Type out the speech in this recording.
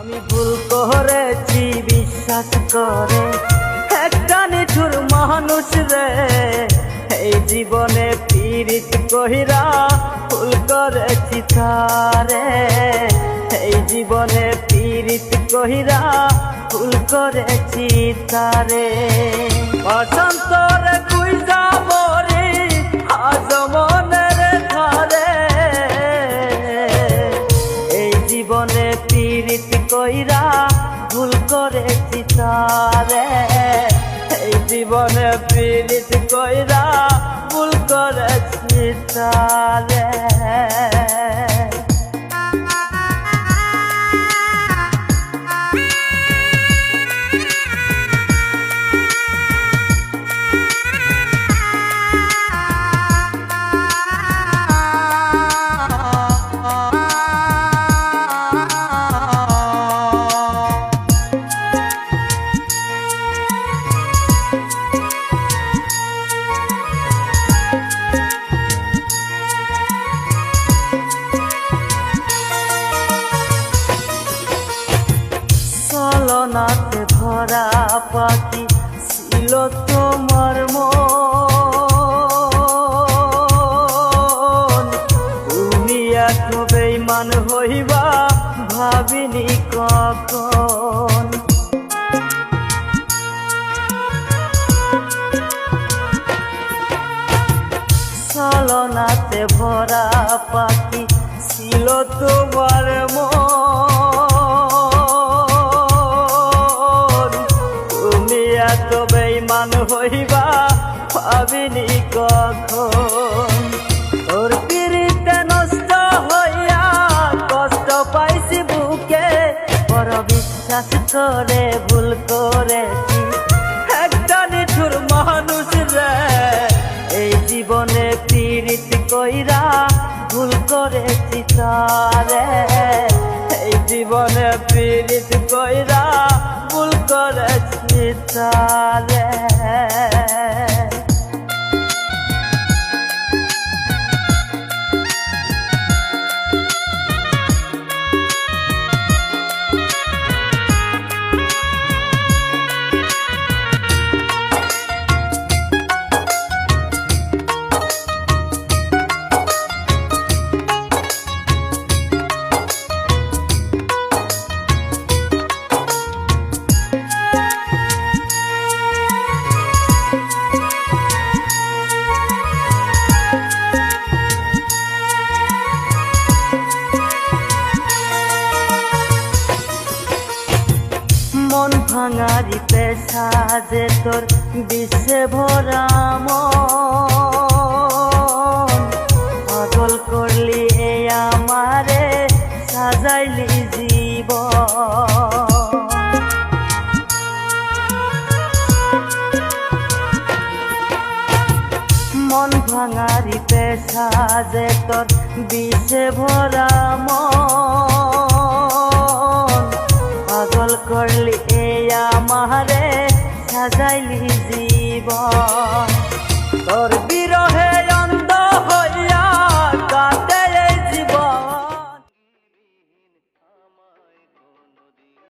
আমি ভুল করেছি বিশ্বাস করে একটা নিঠুর মানুষ রে, এই জীবনে পীড়িত কহিরা ভুল করেছি তারে, এই জীবনে পীড়িত কহিরা ভুল করেছি তারে। বসন্তরে কুই যাব রে আজ মনের ধারে, এই জীবনে পীড়িত কইরা ভুল করেছি তারে, এই জীবনে পীড়িত কইরা ভুল করেছি তারে। ছলনাতে ভরা পাখি ছিল তোমার মন, তুমি এত বেঈমান হইবা ভাবিনি কখন। ছলনাতে ভরা পাখি ছিল তোমার মন, তুমি এত বেঈমান হইবা ভাবিনি কখন। তোর পিরিতে নষ্ট হইয়া কষ্ট পাইছি বুকে, বড় বিশ্বাস করে ভুল করেছি একটা নিঠুর মানুষ রে, এই জীবনে পীড়িত কইরা ভুল করেছি তারে, এই জীবনে পীড়িত কইরা ভুল করেছি তারে। মন ভাঙারি পেশা যে তোর বিষে ভরা মন, পাগল করলি এ আমারে সাজাইলি জীবন। মন ভাঙারি পেশা যে তোর বিষে ভরা মন, পাগল করলি এ আমারে সাজাইলি জীবন। তোর বিরহ